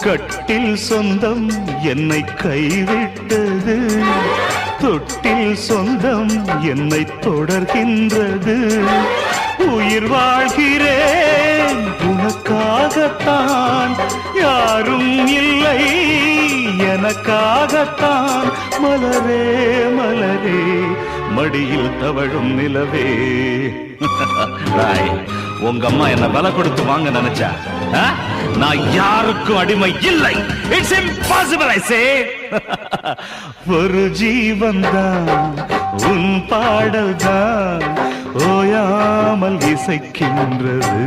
கட்டில் சொந்தம் என்னை கைவிட்டது, தொட்டில் சொந்தம் என்னை தொடர்கின்றது. உயிர் வாழ்கிறேன் உனக்காகத்தான், யாரும் இல்லை எனக்காகத்தான். மலரே மலரே மடியில் தவழும் நிலவே. உங்க அம்மா என்ன விலை கொடுத்து வாங்க நினைச்சா? நான் யாருக்கும் அடிமை இல்லை. இட்ஸ் இம்பாசிபிள் ஐ சே. ஒரு ஜீவன் தான் உன் பாடல் தான் ஓயாமல் இசைக்கின்றது.